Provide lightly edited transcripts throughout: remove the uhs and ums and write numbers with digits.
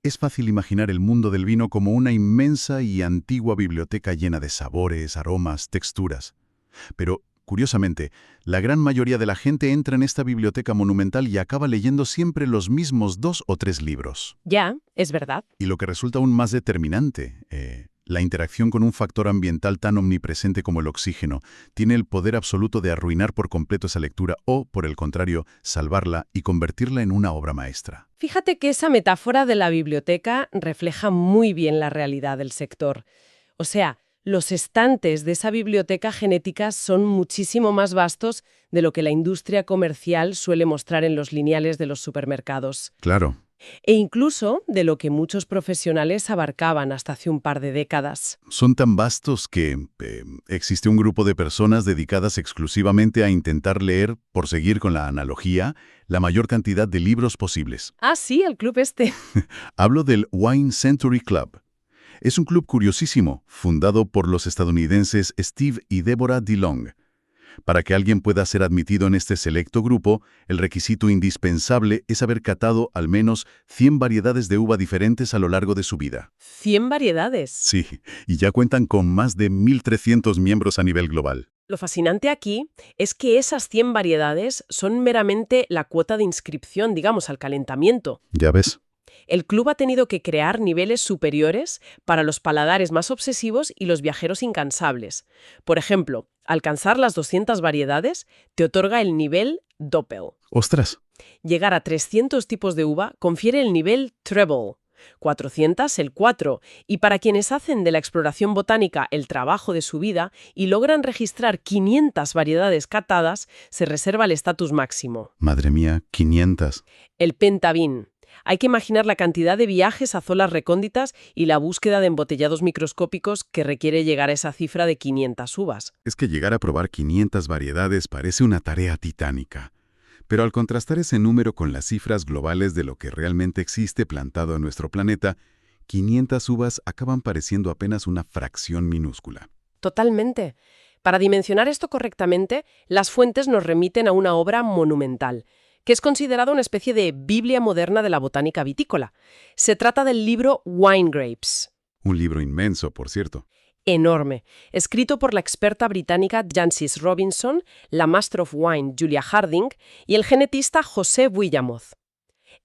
Es fácil imaginar el mundo del vino como una inmensa y antigua biblioteca llena de sabores, aromas, texturas. Pero, curiosamente, la gran mayoría de la gente entra en esta biblioteca monumental y acaba leyendo siempre los mismos 2 o 3 libros. Ya, es verdad. Y lo que resulta aún más determinante, la interacción con un factor ambiental tan omnipresente como el oxígeno, tiene el poder absoluto de arruinar por completo esa lectura o, por el contrario, salvarla y convertirla en una obra maestra. Fíjate que esa metáfora de la biblioteca refleja muy bien la realidad del sector. O sea, los estantes de esa biblioteca genética son muchísimo más vastos de lo que la industria comercial suele mostrar en los lineales de los supermercados. Claro. E incluso de lo que muchos profesionales abarcaban hasta hace un par de décadas. Son tan vastos que existe un grupo de personas dedicadas exclusivamente a intentar leer, por seguir con la analogía, la mayor cantidad de libros posibles. Ah, sí, el club este. Hablo del Wine Century Club. Es un club curiosísimo, fundado por los estadounidenses Steve y Deborah DeLong. Para que alguien pueda ser admitido en este selecto grupo, el requisito indispensable es haber catado al menos 100 variedades de uva diferentes a lo largo de su vida. ¿100 variedades? Sí, y ya cuentan con más de 1.300 miembros a nivel global. Lo fascinante aquí es que esas 100 variedades son meramente la cuota de inscripción, digamos, al calentamiento. Ya ves. El club ha tenido que crear niveles superiores para los paladares más obsesivos y los viajeros incansables. Por ejemplo, alcanzar las 200 variedades te otorga el nivel Doppel. ¡Ostras! Llegar a 300 tipos de uva confiere el nivel Treble. 400 el 4, y para quienes hacen de la exploración botánica el trabajo de su vida y logran registrar 500 variedades catadas, se reserva el estatus máximo. Madre mía, 500. El Pentavin. Hay que imaginar la cantidad de viajes a zonas recónditas y la búsqueda de embotellados microscópicos que requiere llegar a esa cifra de 500 uvas. Es que llegar a probar 500 variedades parece una tarea titánica. Pero al contrastar ese número con las cifras globales de lo que realmente existe plantado en nuestro planeta, 500 uvas acaban pareciendo apenas una fracción minúscula. Totalmente. Para dimensionar esto correctamente, las fuentes nos remiten a una obra monumental, que es considerada una especie de Biblia moderna de la botánica vitícola. Se trata del libro Wine Grapes. Un libro inmenso, por cierto. Enorme, escrito por la experta británica Jancis Robinson, la Master of Wine Julia Harding y el genetista José Buillamoz.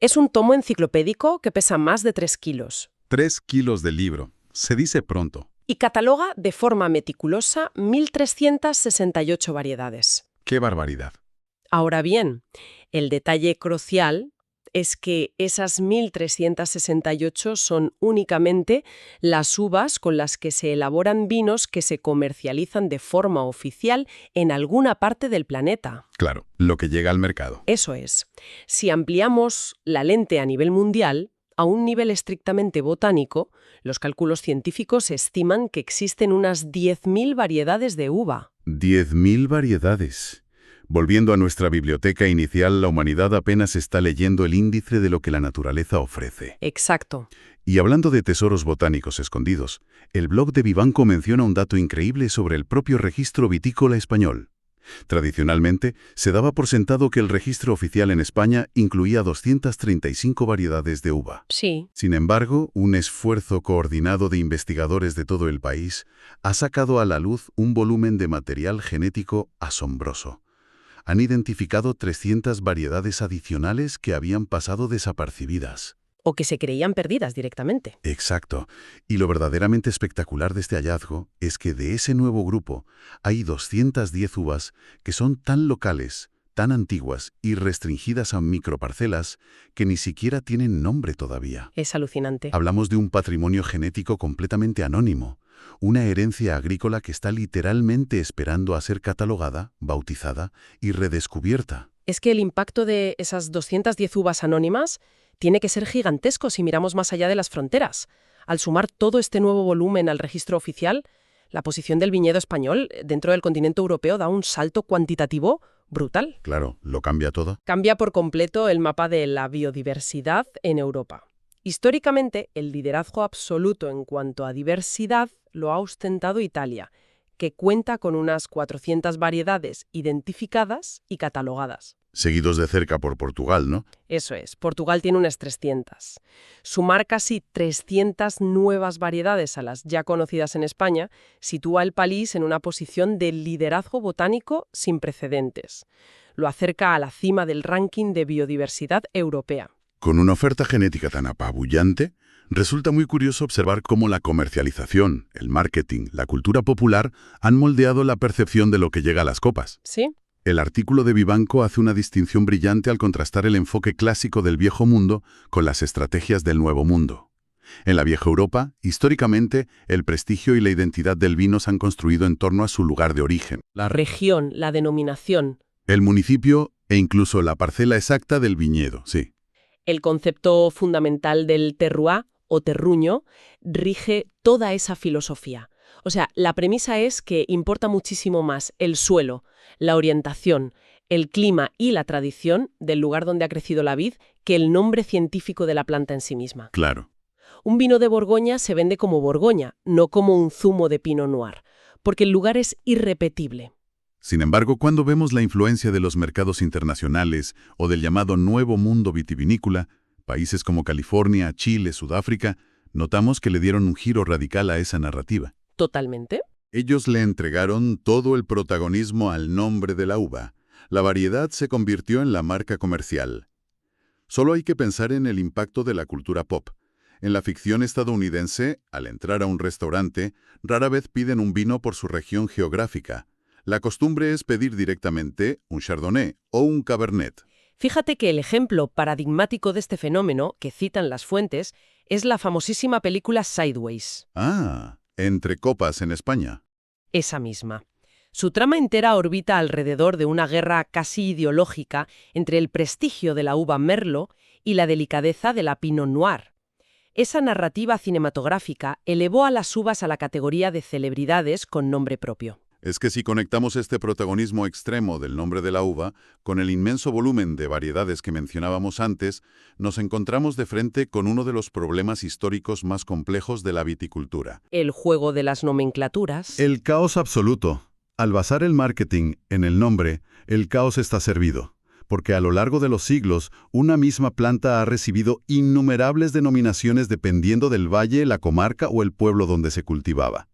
Es un tomo enciclopédico que pesa más de 3 kilos. 3 kilos de libro. Se dice pronto. Y cataloga de forma meticulosa 1.368 variedades. ¡Qué barbaridad! Ahora bien, el detalle crucial es que esas 1.368 son únicamente las uvas con las que se elaboran vinos que se comercializan de forma oficial en alguna parte del planeta. Claro, lo que llega al mercado. Eso es. Si ampliamos la lente a nivel mundial, a un nivel estrictamente botánico, los cálculos científicos estiman que existen unas 10.000 variedades de uva. 10.000 variedades. Volviendo a nuestra biblioteca inicial, la humanidad apenas está leyendo el índice de lo que la naturaleza ofrece. Exacto. Y hablando de tesoros botánicos escondidos, el blog de Vivanco menciona un dato increíble sobre el propio registro vitícola español. Tradicionalmente, se daba por sentado que el registro oficial en España incluía 235 variedades de uva. Sí. Sin embargo, un esfuerzo coordinado de investigadores de todo el país ha sacado a la luz un volumen de material genético asombroso. Han identificado 300 variedades adicionales que habían pasado desapercibidas. O que se creían perdidas directamente. Exacto. Y lo verdaderamente espectacular de este hallazgo es que de ese nuevo grupo hay 210 uvas que son tan locales, tan antiguas y restringidas a microparcelas que ni siquiera tienen nombre todavía. Es alucinante. Hablamos de un patrimonio genético completamente anónimo, una herencia agrícola que está literalmente esperando a ser catalogada, bautizada y redescubierta. Es que el impacto de esas 210 uvas anónimas tiene que ser gigantesco si miramos más allá de las fronteras. Al sumar todo este nuevo volumen al registro oficial, la posición del viñedo español dentro del continente europeo da un salto cuantitativo brutal. Claro, lo cambia todo. Cambia por completo el mapa de la biodiversidad en Europa. Históricamente, el liderazgo absoluto en cuanto a diversidad lo ha ostentado Italia, que cuenta con unas 400 variedades identificadas y catalogadas. Seguidos de cerca por Portugal, ¿no? Eso es, Portugal tiene unas 300. Sumar casi 300 nuevas variedades a las ya conocidas en España sitúa al país en una posición de liderazgo botánico sin precedentes. Lo acerca a la cima del ranking de biodiversidad europea. Con una oferta genética tan apabullante, resulta muy curioso observar cómo la comercialización, el marketing, la cultura popular han moldeado la percepción de lo que llega a las copas. ¿Sí? El artículo de Vivanco hace una distinción brillante al contrastar el enfoque clásico del viejo mundo con las estrategias del nuevo mundo. En la vieja Europa, históricamente, el prestigio y la identidad del vino se han construido en torno a su lugar de origen. La región, la denominación. El municipio e incluso la parcela exacta del viñedo, sí. El concepto fundamental del terroir o terruño rige toda esa filosofía. O sea, la premisa es que importa muchísimo más el suelo, la orientación, el clima y la tradición del lugar donde ha crecido la vid que el nombre científico de la planta en sí misma. Claro. Un vino de Borgoña se vende como Borgoña, no como un zumo de Pinot Noir, porque el lugar es irrepetible. Sin embargo, cuando vemos la influencia de los mercados internacionales o del llamado Nuevo Mundo Vitivinícola, países como California, Chile, Sudáfrica, notamos que le dieron un giro radical a esa narrativa. Totalmente. Ellos le entregaron todo el protagonismo al nombre de la uva. La variedad se convirtió en la marca comercial. Solo hay que pensar en el impacto de la cultura pop. En la ficción estadounidense, al entrar a un restaurante, rara vez piden un vino por su región geográfica. La costumbre es pedir directamente un Chardonnay o un Cabernet. Fíjate que el ejemplo paradigmático de este fenómeno, que citan las fuentes, es la famosísima película Sideways. Ah, Entre copas en España. Esa misma. Su trama entera orbita alrededor de una guerra casi ideológica entre el prestigio de la uva Merlot y la delicadeza de la Pinot Noir. Esa narrativa cinematográfica elevó a las uvas a la categoría de celebridades con nombre propio. Es que si conectamos este protagonismo extremo del nombre de la uva con el inmenso volumen de variedades que mencionábamos antes, nos encontramos de frente con uno de los problemas históricos más complejos de la viticultura. El juego de las nomenclaturas. El caos absoluto. Al basar el marketing en el nombre, el caos está servido, porque a lo largo de los siglos, una misma planta ha recibido innumerables denominaciones dependiendo del valle, la comarca o el pueblo donde se cultivaba.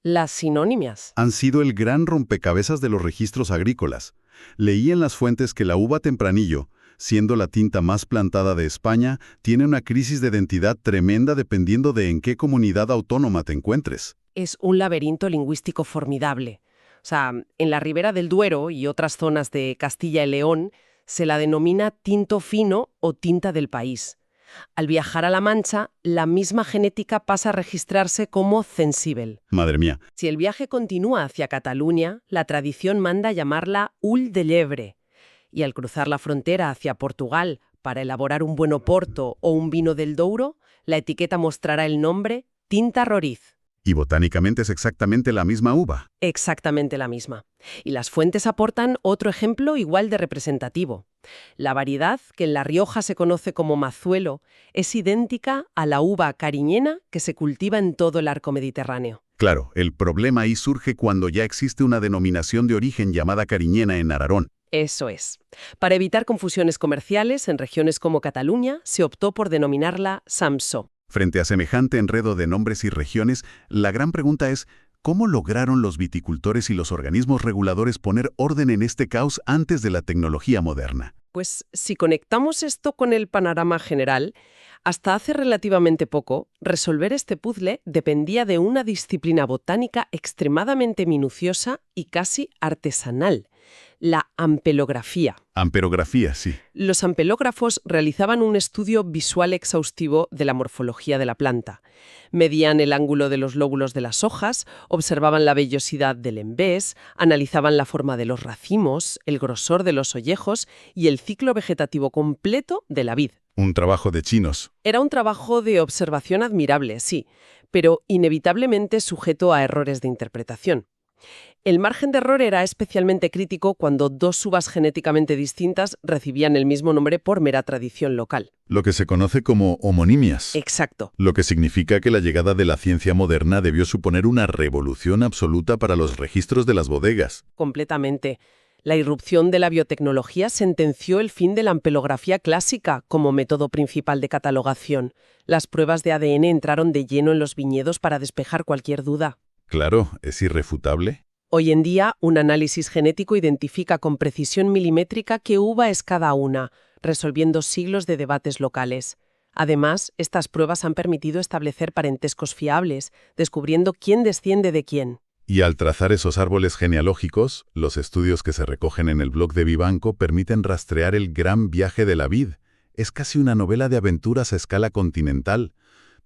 Las sinónimas. Han sido el gran rompecabezas de los registros agrícolas. Leí en las fuentes que la uva Tempranillo, siendo la tinta más plantada de España, tiene una crisis de identidad tremenda dependiendo de en qué comunidad autónoma te encuentres. Es un laberinto lingüístico formidable. O sea, en la Ribera del Duero y otras zonas de Castilla y León se la denomina tinto fino o tinta del país. Al viajar a La Mancha, la misma genética pasa a registrarse como censíbel. Madre mía. Si el viaje continúa hacia Cataluña, la tradición manda llamarla Ul de Llebre. Y al cruzar la frontera hacia Portugal para elaborar un buen oporto o un vino del Douro, la etiqueta mostrará el nombre Tinta Roriz. Y botánicamente es exactamente la misma uva. Exactamente la misma. Y las fuentes aportan otro ejemplo igual de representativo. La variedad, que en La Rioja se conoce como mazuelo, es idéntica a la uva cariñena que se cultiva en todo el arco mediterráneo. Claro, el problema ahí surge cuando ya existe una denominación de origen llamada cariñena en Aragón. Eso es. Para evitar confusiones comerciales, en regiones como Cataluña se optó por denominarla Samsó. Frente a semejante enredo de nombres y regiones, la gran pregunta es, ¿cómo lograron los viticultores y los organismos reguladores poner orden en este caos antes de la tecnología moderna? Pues si conectamos esto con el panorama general, hasta hace relativamente poco, resolver este puzzle dependía de una disciplina botánica extremadamente minuciosa y casi artesanal, la ampelografía. Amperografía, sí. Los ampelógrafos realizaban un estudio visual exhaustivo de la morfología de la planta. Medían el ángulo de los lóbulos de las hojas, observaban la vellosidad del envés, analizaban la forma de los racimos, el grosor de los ollejos y el ciclo vegetativo completo de la vid. Un trabajo de chinos. Era un trabajo de observación admirable, sí, pero inevitablemente sujeto a errores de interpretación. El margen de error era especialmente crítico cuando dos uvas genéticamente distintas recibían el mismo nombre por mera tradición local. Lo que se conoce como homonimias. Exacto. Lo que significa que la llegada de la ciencia moderna debió suponer una revolución absoluta para los registros de las bodegas. Completamente. La irrupción de la biotecnología sentenció el fin de la ampelografía clásica como método principal de catalogación. Las pruebas de ADN entraron de lleno en los viñedos para despejar cualquier duda. Claro, es irrefutable. Hoy en día, un análisis genético identifica con precisión milimétrica qué uva es cada una, resolviendo siglos de debates locales. Además, estas pruebas han permitido establecer parentescos fiables, descubriendo quién desciende de quién. Y al trazar esos árboles genealógicos, los estudios que se recogen en el blog de Vivanco permiten rastrear el gran viaje de la vid. Es casi una novela de aventuras a escala continental.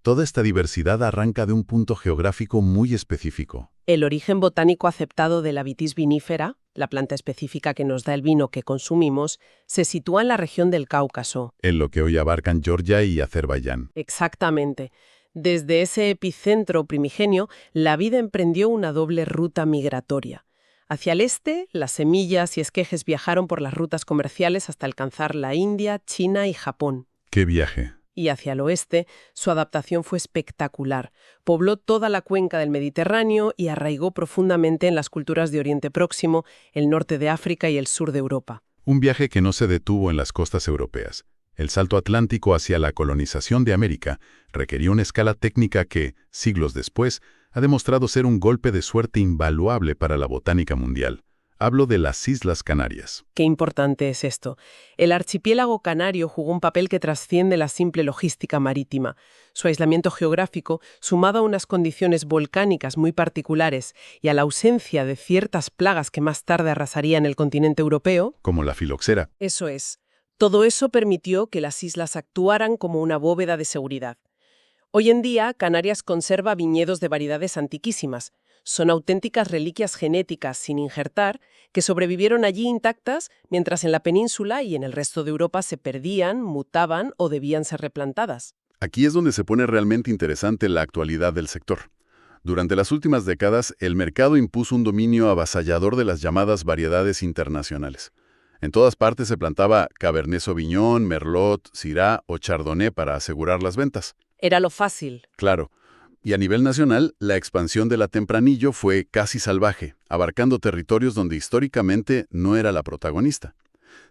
Toda esta diversidad arranca de un punto geográfico muy específico. El origen botánico aceptado de la Vitis vinifera, la planta específica que nos da el vino que consumimos, se sitúa en la región del Cáucaso. En lo que hoy abarcan Georgia y Azerbaiyán. Exactamente. Desde ese epicentro primigenio, la vid emprendió una doble ruta migratoria. Hacia el este, las semillas y esquejes viajaron por las rutas comerciales hasta alcanzar la India, China y Japón. ¡Qué viaje! Y hacia el oeste, su adaptación fue espectacular. Pobló toda la cuenca del Mediterráneo y arraigó profundamente en las culturas de Oriente Próximo, el norte de África y el sur de Europa. Un viaje que no se detuvo en las costas europeas. El salto atlántico hacia la colonización de América requería una escala técnica que, siglos después, ha demostrado ser un golpe de suerte invaluable para la botánica mundial. Hablo de las Islas Canarias. Qué importante es esto. El archipiélago canario jugó un papel que trasciende la simple logística marítima. Su aislamiento geográfico, sumado a unas condiciones volcánicas muy particulares y a la ausencia de ciertas plagas que más tarde arrasarían el continente europeo, Como la filoxera. eso es. Todo eso permitió que las islas actuaran como una bóveda de seguridad. Hoy en día, Canarias conserva viñedos de variedades antiquísimas. Son auténticas reliquias genéticas sin injertar que sobrevivieron allí intactas, mientras en la península y en el resto de Europa se perdían, mutaban o debían ser replantadas. Aquí es donde se pone realmente interesante la actualidad del sector. Durante las últimas décadas, el mercado impuso un dominio avasallador de las llamadas variedades internacionales. En todas partes se plantaba Cabernet Sauvignon, Merlot, Syrah o Chardonnay para asegurar las ventas. Era lo fácil. Claro. Y a nivel nacional, la expansión de la Tempranillo fue casi salvaje, abarcando territorios donde históricamente no era la protagonista.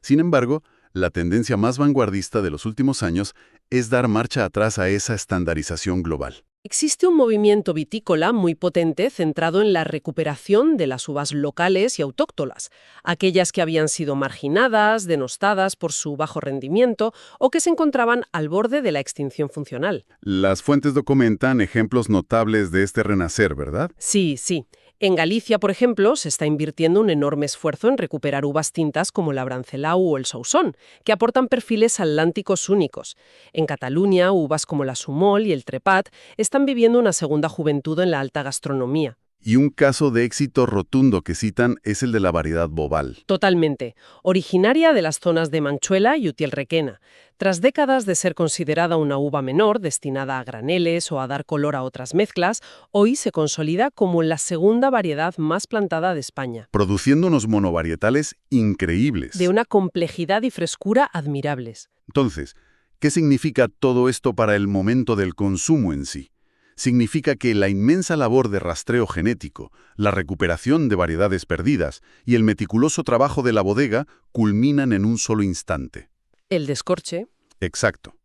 Sin embargo, la tendencia más vanguardista de los últimos años es dar marcha atrás a esa estandarización global. Existe un movimiento vitícola muy potente centrado en la recuperación de las uvas locales y autóctonas, aquellas que habían sido marginadas, denostadas por su bajo rendimiento o que se encontraban al borde de la extinción funcional. Las fuentes documentan ejemplos notables de este renacer, ¿verdad? Sí, sí. En Galicia, por ejemplo, se está invirtiendo un enorme esfuerzo en recuperar uvas tintas como la Brancelau o el Sauzón, que aportan perfiles atlánticos únicos. En Cataluña, uvas como la Sumol y el Trepat están viviendo una segunda juventud en la alta gastronomía. Y un caso de éxito rotundo que citan es el de la variedad Boval. Totalmente. Originaria de las zonas de Manchuela y Utiel-Requena. Tras décadas de ser considerada una uva menor, destinada a graneles o a dar color a otras mezclas, hoy se consolida como la segunda variedad más plantada de España. Produciendo unos monovarietales increíbles. De una complejidad y frescura admirables. Entonces, ¿qué significa todo esto para el momento del consumo en sí? Significa que la inmensa labor de rastreo genético, la recuperación de variedades perdidas y el meticuloso trabajo de la bodega culminan en un solo instante. El descorche. Exacto.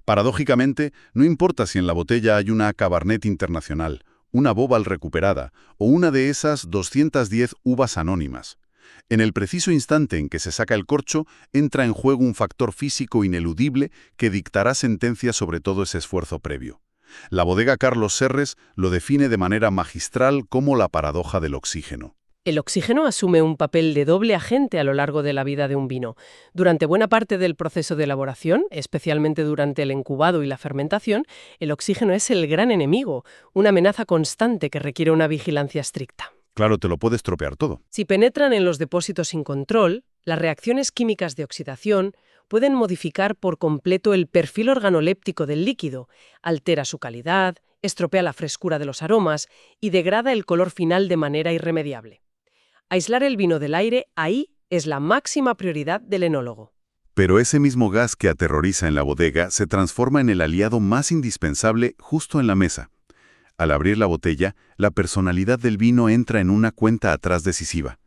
Paradójicamente, no importa si en la botella hay una Cabernet Internacional, una Boval recuperada o una de esas 210 uvas anónimas. En el preciso instante en que se saca el corcho, entra en juego un factor físico ineludible que dictará sentencia sobre todo ese esfuerzo previo. La bodega Carlos Serres lo define de manera magistral como la paradoja del oxígeno. El oxígeno asume un papel de doble agente a lo largo de la vida de un vino. Durante buena parte del proceso de elaboración, especialmente durante el incubado y la fermentación, el oxígeno es el gran enemigo, una amenaza constante que requiere una vigilancia estricta. Claro, te lo puede estropear todo. Si penetran en los depósitos sin control, las reacciones químicas de oxidación pueden modificar por completo el perfil organoléptico del líquido, altera su calidad, estropea la frescura de los aromas y degrada el color final de manera irremediable. Aislar el vino del aire ahí es la máxima prioridad del enólogo. Pero ese mismo gas que aterroriza en la bodega se transforma en el aliado más indispensable justo en la mesa. Al abrir la botella, la personalidad del vino entra en una cuenta atrás decisiva.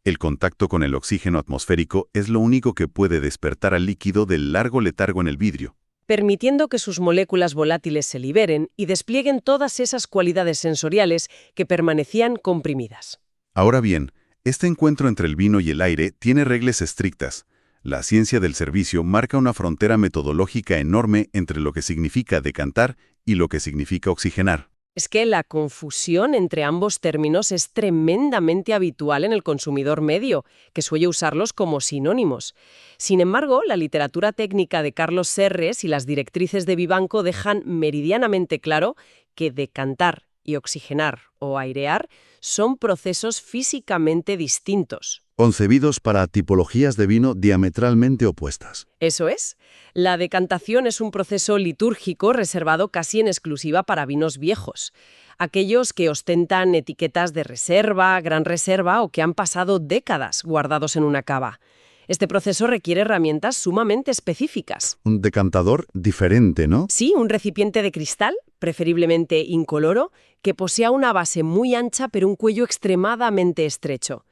El contacto con el oxígeno atmosférico es lo único que puede despertar al líquido del largo letargo en el vidrio. Permitiendo que sus moléculas volátiles se liberen y desplieguen todas esas cualidades sensoriales que permanecían comprimidas. Ahora bien, este encuentro entre el vino y el aire tiene reglas estrictas. La ciencia del servicio marca una frontera metodológica enorme entre lo que significa decantar y lo que significa oxigenar. Es que la confusión entre ambos términos es tremendamente habitual en el consumidor medio, que suele usarlos como sinónimos. Sin embargo, la literatura técnica de Carlos Serres y las directrices de Vivanco dejan meridianamente claro que decantar y oxigenar o airear son procesos físicamente distintos. Concebidos para tipologías de vino diametralmente opuestas. Eso es. La decantación es un proceso litúrgico reservado casi en exclusiva para vinos viejos. Aquellos que ostentan etiquetas de reserva, gran reserva o que han pasado décadas guardados en una cava. Este proceso requiere herramientas sumamente específicas. Un decantador diferente, ¿no? Sí, un recipiente de cristal, preferiblemente incoloro, que posea una base muy ancha pero un cuello extremadamente estrecho.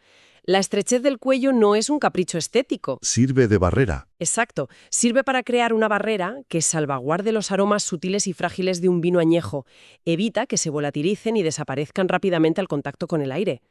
La estrechez del cuello no es un capricho estético. Sirve de barrera. Exacto. Sirve para crear una barrera que salvaguarde los aromas sutiles y frágiles de un vino añejo. Evita que se volatilicen y desaparezcan rápidamente al contacto con el aire.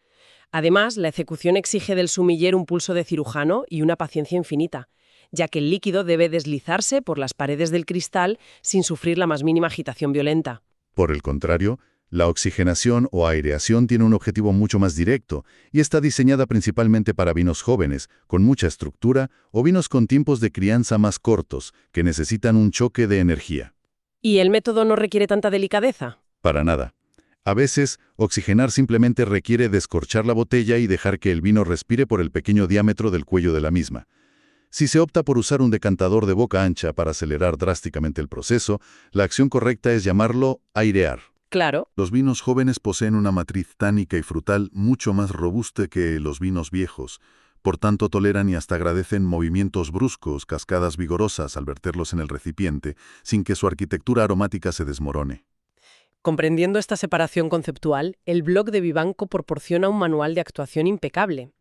Además, la ejecución exige del sumiller un pulso de cirujano y una paciencia infinita, ya que el líquido debe deslizarse por las paredes del cristal sin sufrir la más mínima agitación violenta. Por el contrario, la oxigenación o aireación tiene un objetivo mucho más directo y está diseñada principalmente para vinos jóvenes, con mucha estructura, o vinos con tiempos de crianza más cortos, que necesitan un choque de energía. ¿Y el método no requiere tanta delicadeza? Para nada. A veces, oxigenar simplemente requiere descorchar la botella y dejar que el vino respire por el pequeño diámetro del cuello de la misma. Si se opta por usar un decantador de boca ancha para acelerar drásticamente el proceso, la acción correcta es llamarlo airear. Claro. Los vinos jóvenes poseen una matriz tánica y frutal mucho más robusta que los vinos viejos. Por tanto, toleran y hasta agradecen movimientos bruscos, cascadas vigorosas al verterlos en el recipiente, sin que su arquitectura aromática se desmorone. Comprendiendo esta separación conceptual, el blog de Vivanco proporciona un manual de actuación impecable.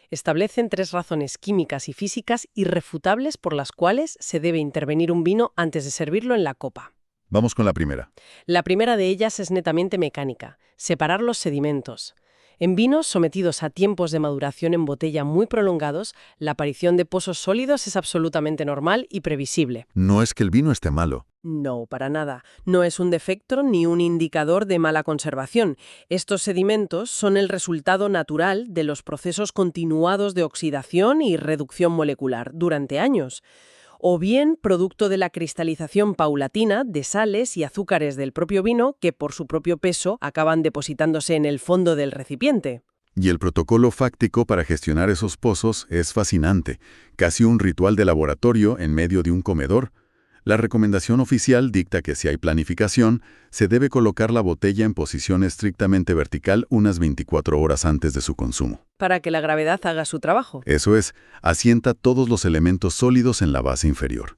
Establecen 3 razones químicas y físicas irrefutables por las cuales se debe intervenir un vino antes de servirlo en la copa. Vamos con la primera. La primera de ellas es netamente mecánica, separar los sedimentos. En vinos sometidos a tiempos de maduración en botella muy prolongados, la aparición de pozos sólidos es absolutamente normal y previsible. No es que el vino esté malo. No, para nada. No es un defecto ni un indicador de mala conservación. Estos sedimentos son el resultado natural de los procesos continuados de oxidación y reducción molecular durante años, o bien producto de la cristalización paulatina de sales y azúcares del propio vino que por su propio peso acaban depositándose en el fondo del recipiente. Y el protocolo fáctico para gestionar esos pozos es fascinante, casi un ritual de laboratorio en medio de un comedor. La recomendación oficial dicta que si hay planificación, se debe colocar la botella en posición estrictamente vertical unas 24 horas antes de su consumo. Para que la gravedad haga su trabajo. Eso es, asienta todos los elementos sólidos en la base inferior.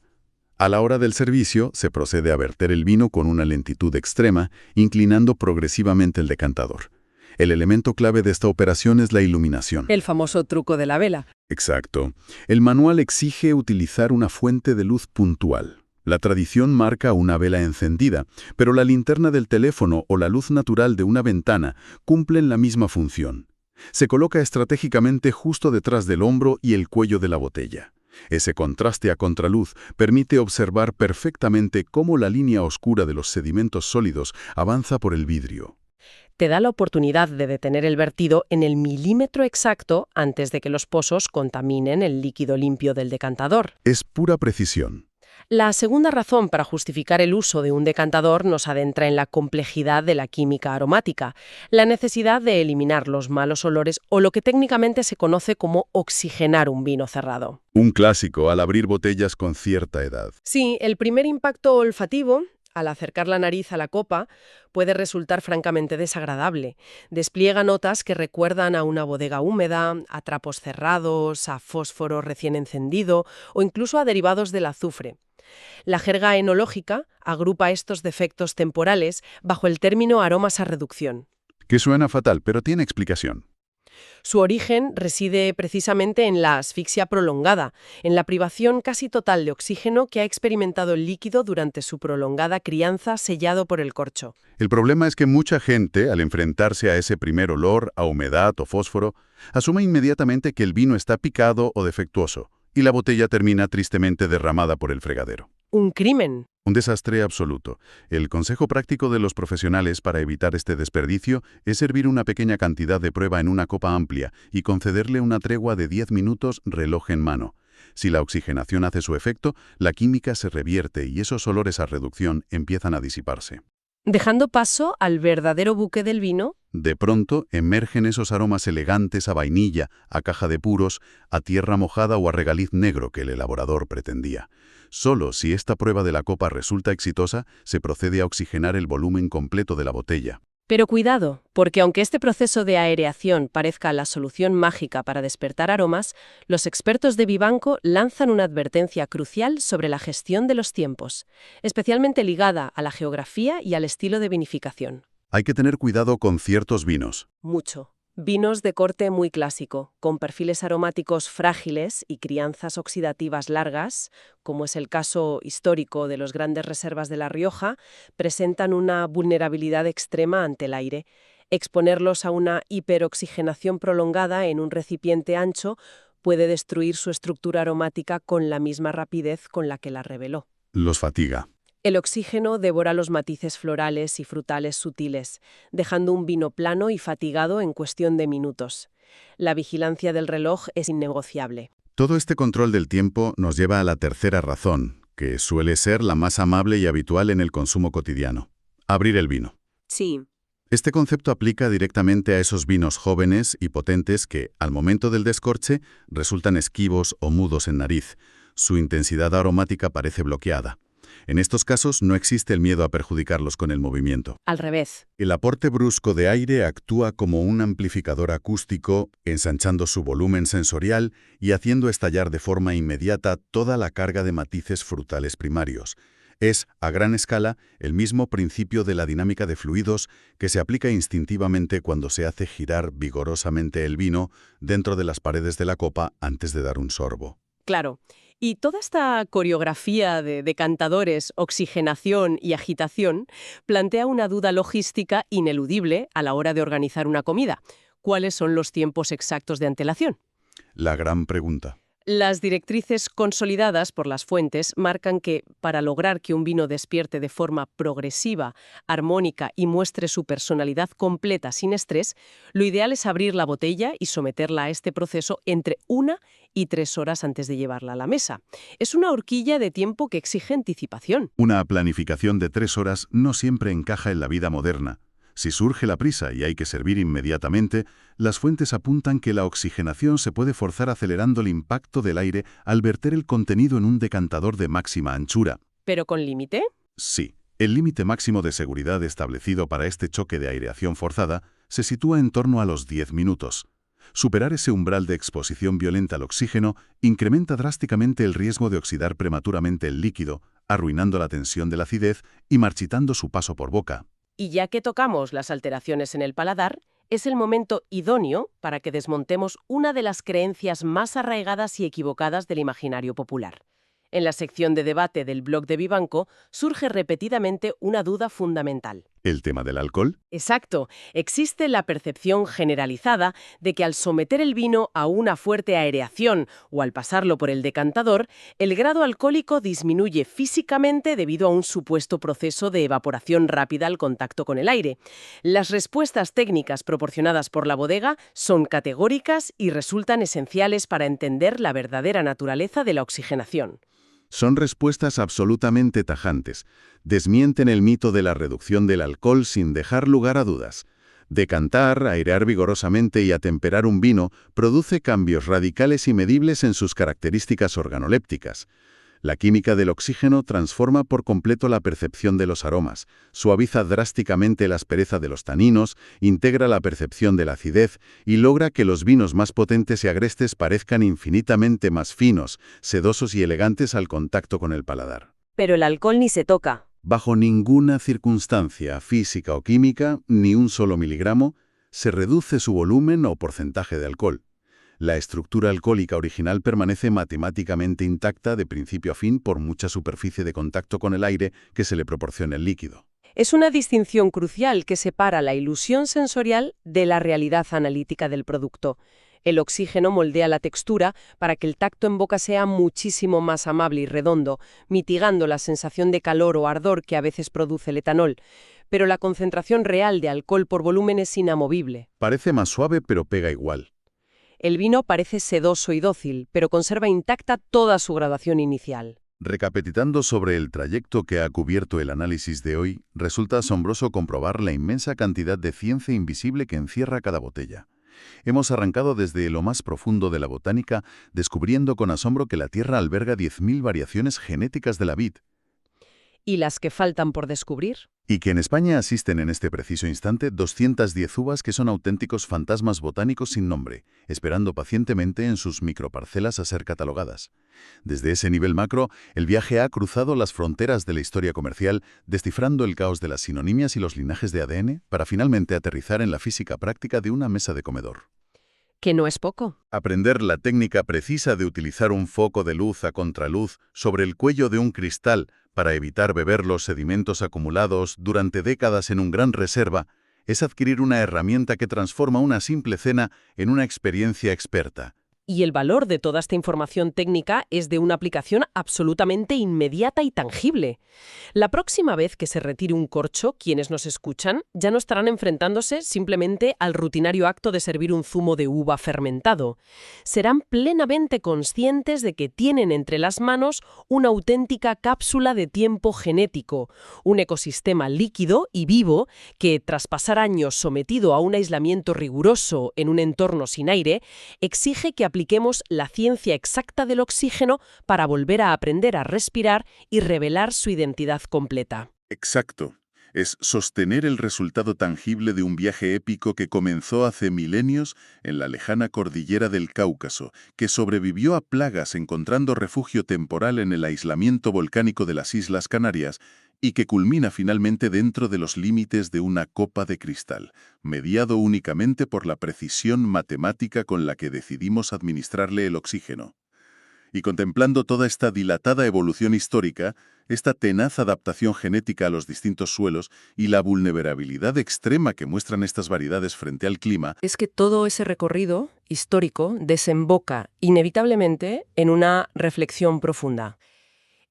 A la hora del servicio, se procede a verter el vino con una lentitud extrema, inclinando progresivamente el decantador. El elemento clave de esta operación es la iluminación. El famoso truco de la vela. Exacto. El manual exige utilizar una fuente de luz puntual. La tradición marca una vela encendida, pero la linterna del teléfono o la luz natural de una ventana cumplen la misma función. Se coloca estratégicamente justo detrás del hombro y el cuello de la botella. Ese contraste a contraluz permite observar perfectamente cómo la línea oscura de los sedimentos sólidos avanza por el vidrio. Te da la oportunidad de detener el vertido en el milímetro exacto antes de que los pozos contaminen el líquido limpio del decantador. Es pura precisión. La segunda razón para justificar el uso de un decantador nos adentra en la complejidad de la química aromática, la necesidad de eliminar los malos olores o lo que técnicamente se conoce como oxigenar un vino cerrado. Un clásico al abrir botellas con cierta edad. Sí, el primer impacto olfativo, al acercar la nariz a la copa, puede resultar francamente desagradable. Despliega notas que recuerdan a una bodega húmeda, a trapos cerrados, a fósforo recién encendido o incluso a derivados del azufre. La jerga enológica agrupa estos defectos temporales bajo el término aromas a reducción. Que suena fatal, pero tiene explicación. Su origen reside precisamente en la asfixia prolongada, en la privación casi total de oxígeno que ha experimentado el líquido durante su prolongada crianza sellado por el corcho. El problema es que mucha gente, al enfrentarse a ese primer olor, a humedad o fósforo, asume inmediatamente que el vino está picado o defectuoso, y la botella termina tristemente derramada por el fregadero. Un crimen. Un desastre absoluto. El consejo práctico de los profesionales para evitar este desperdicio es servir una pequeña cantidad de prueba en una copa amplia y concederle una tregua de 10 minutos reloj en mano. Si la oxigenación hace su efecto, la química se revierte y esos olores a reducción empiezan a disiparse. Dejando paso al verdadero buque del vino. De pronto emergen esos aromas elegantes a vainilla, a caja de puros, a tierra mojada o a regaliz negro que el elaborador pretendía. Solo si esta prueba de la copa resulta exitosa, se procede a oxigenar el volumen completo de la botella. Pero cuidado, porque aunque este proceso de aereación parezca la solución mágica para despertar aromas, los expertos de Vivanco lanzan una advertencia crucial sobre la gestión de los tiempos, especialmente ligada a la geografía y al estilo de vinificación. Hay que tener cuidado con ciertos vinos. Mucho. Vinos de corte muy clásico, con perfiles aromáticos frágiles y crianzas oxidativas largas, como es el caso histórico de los grandes reservas de La Rioja, presentan una vulnerabilidad extrema ante el aire. Exponerlos a una hiperoxigenación prolongada en un recipiente ancho puede destruir su estructura aromática con la misma rapidez con la que la reveló. Los fatiga. El oxígeno devora los matices florales y frutales sutiles, dejando un vino plano y fatigado en cuestión de minutos. La vigilancia del reloj es innegociable. Todo este control del tiempo nos lleva a la tercera razón, que suele ser la más amable y habitual en el consumo cotidiano: abrir el vino. Sí. Este concepto aplica directamente a esos vinos jóvenes y potentes que, al momento del descorche, resultan esquivos o mudos en nariz. Su intensidad aromática parece bloqueada. En estos casos no existe el miedo a perjudicarlos con el movimiento. Al revés. El aporte brusco de aire actúa como un amplificador acústico, ensanchando su volumen sensorial y haciendo estallar de forma inmediata toda la carga de matices frutales primarios. Es, a gran escala, el mismo principio de la dinámica de fluidos que se aplica instintivamente cuando se hace girar vigorosamente el vino dentro de las paredes de la copa antes de dar un sorbo. Claro. Y toda esta coreografía de decantadores, oxigenación y agitación plantea una duda logística ineludible a la hora de organizar una comida. ¿Cuáles son los tiempos exactos de antelación? La gran pregunta. Las directrices consolidadas por las fuentes marcan que, para lograr que un vino despierte de forma progresiva, armónica y muestre su personalidad completa sin estrés, lo ideal es abrir la botella y someterla a este proceso entre 1 y 3 horas antes de llevarla a la mesa. Es una horquilla de tiempo que exige anticipación. Una planificación de 3 horas no siempre encaja en la vida moderna. Si surge la prisa y hay que servir inmediatamente, las fuentes apuntan que la oxigenación se puede forzar acelerando el impacto del aire al verter el contenido en un decantador de máxima anchura. ¿Pero con límite? Sí, el límite máximo de seguridad establecido para este choque de aireación forzada se sitúa en torno a los 10 minutos. Superar ese umbral de exposición violenta al oxígeno incrementa drásticamente el riesgo de oxidar prematuramente el líquido, arruinando la tensión de la acidez y marchitando su paso por boca. Y ya que tocamos las alteraciones en el paladar, es el momento idóneo para que desmontemos una de las creencias más arraigadas y equivocadas del imaginario popular. En la sección de debate del blog de Vivanco surge repetidamente una duda fundamental. ¿El tema del alcohol? Exacto. Existe la percepción generalizada de que al someter el vino a una fuerte aereación o al pasarlo por el decantador, el grado alcohólico disminuye físicamente debido a un supuesto proceso de evaporación rápida al contacto con el aire. Las respuestas técnicas proporcionadas por la bodega son categóricas y resultan esenciales para entender la verdadera naturaleza de la oxigenación. Son respuestas absolutamente tajantes. Desmienten el mito de la reducción del alcohol sin dejar lugar a dudas. Decantar, airear vigorosamente y atemperar un vino produce cambios radicales y medibles en sus características organolépticas. La química del oxígeno transforma por completo la percepción de los aromas, suaviza drásticamente la aspereza de los taninos, integra la percepción de la acidez y logra que los vinos más potentes y agrestes parezcan infinitamente más finos, sedosos y elegantes al contacto con el paladar. Pero el alcohol ni se toca. Bajo ninguna circunstancia física o química, ni un solo miligramo, se reduce su volumen o porcentaje de alcohol. La estructura alcohólica original permanece matemáticamente intacta de principio a fin por mucha superficie de contacto con el aire que se le proporcione el líquido. Es una distinción crucial que separa la ilusión sensorial de la realidad analítica del producto. El oxígeno moldea la textura para que el tacto en boca sea muchísimo más amable y redondo, mitigando la sensación de calor o ardor que a veces produce el etanol. Pero la concentración real de alcohol por volumen es inamovible. Parece más suave, pero pega igual. El vino parece sedoso y dócil, pero conserva intacta toda su graduación inicial. Recapitulando sobre el trayecto que ha cubierto el análisis de hoy, resulta asombroso comprobar la inmensa cantidad de ciencia invisible que encierra cada botella. Hemos arrancado desde lo más profundo de la botánica, descubriendo con asombro que la Tierra alberga 10.000 variaciones genéticas de la vid. ¿Y las que faltan por descubrir? Y que en España asisten en este preciso instante 210 uvas que son auténticos fantasmas botánicos sin nombre, esperando pacientemente en sus microparcelas a ser catalogadas. Desde ese nivel macro, el viaje ha cruzado las fronteras de la historia comercial, descifrando el caos de las sinonimias y los linajes de ADN, para finalmente aterrizar en la física práctica de una mesa de comedor. Que no es poco. Aprender la técnica precisa de utilizar un foco de luz a contraluz sobre el cuello de un cristal para evitar beber los sedimentos acumulados durante décadas en un gran reserva es adquirir una herramienta que transforma una simple cena en una experiencia experta. Y el valor de toda esta información técnica es de una aplicación absolutamente inmediata y tangible. La próxima vez que se retire un corcho, quienes nos escuchan ya no estarán enfrentándose simplemente al rutinario acto de servir un zumo de uva fermentado. Serán plenamente conscientes de que tienen entre las manos una auténtica cápsula de tiempo genético, un ecosistema líquido y vivo que, tras pasar años sometido a un aislamiento riguroso en un entorno sin aire, exige que apliquemos la ciencia exacta del oxígeno para volver a aprender a respirar y revelar su identidad completa. Exacto. Es sostener el resultado tangible de un viaje épico que comenzó hace milenios en la lejana cordillera del Cáucaso, que sobrevivió a plagas encontrando refugio temporal en el aislamiento volcánico de las Islas Canarias y que culmina finalmente dentro de los límites de una copa de cristal, mediado únicamente por la precisión matemática con la que decidimos administrarle el oxígeno. Y contemplando toda esta dilatada evolución histórica, esta tenaz adaptación genética a los distintos suelos y la vulnerabilidad extrema que muestran estas variedades frente al clima, Es que todo ese recorrido histórico desemboca inevitablemente en una reflexión profunda.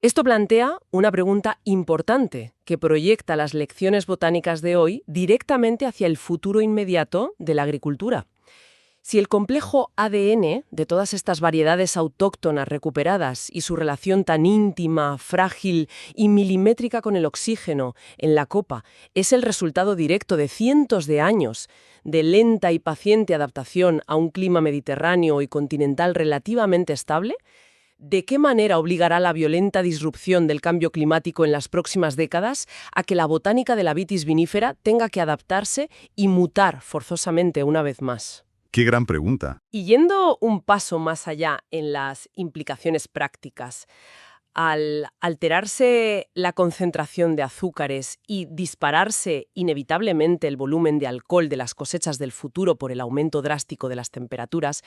Esto plantea una pregunta importante que proyecta las lecciones botánicas de hoy directamente hacia el futuro inmediato de la agricultura. Si el complejo ADN de todas estas variedades autóctonas recuperadas y su relación tan íntima, frágil y milimétrica con el oxígeno en la copa es el resultado directo de cientos de años de lenta y paciente adaptación a un clima mediterráneo y continental relativamente estable, ¿de qué manera obligará la violenta disrupción del cambio climático en las próximas décadas a que la botánica de la vitis vinífera tenga que adaptarse y mutar forzosamente una vez más? ¡Qué gran pregunta! Y yendo un paso más allá en las implicaciones prácticas, al alterarse la concentración de azúcares y dispararse inevitablemente el volumen de alcohol de las cosechas del futuro por el aumento drástico de las temperaturas,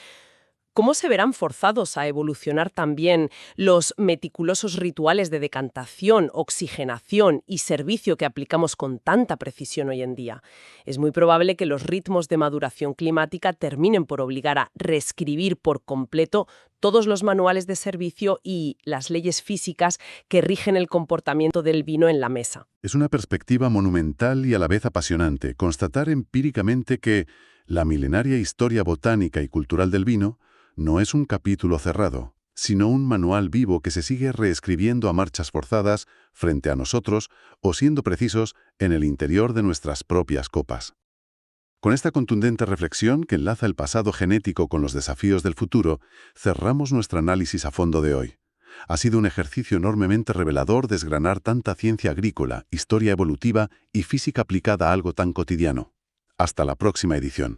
¿cómo se verán forzados a evolucionar también los meticulosos rituales de decantación, oxigenación y servicio que aplicamos con tanta precisión hoy en día? Es muy probable que los ritmos de maduración climática terminen por obligar a reescribir por completo todos los manuales de servicio y las leyes físicas que rigen el comportamiento del vino en la mesa. Es una perspectiva monumental y a la vez apasionante constatar empíricamente que la milenaria historia botánica y cultural del vino no es un capítulo cerrado, sino un manual vivo que se sigue reescribiendo a marchas forzadas frente a nosotros o, siendo precisos, en el interior de nuestras propias copas. Con esta contundente reflexión que enlaza el pasado genético con los desafíos del futuro, cerramos nuestro análisis a fondo de hoy. Ha sido un ejercicio enormemente revelador desgranar tanta ciencia agrícola, historia evolutiva y física aplicada a algo tan cotidiano. Hasta la próxima edición.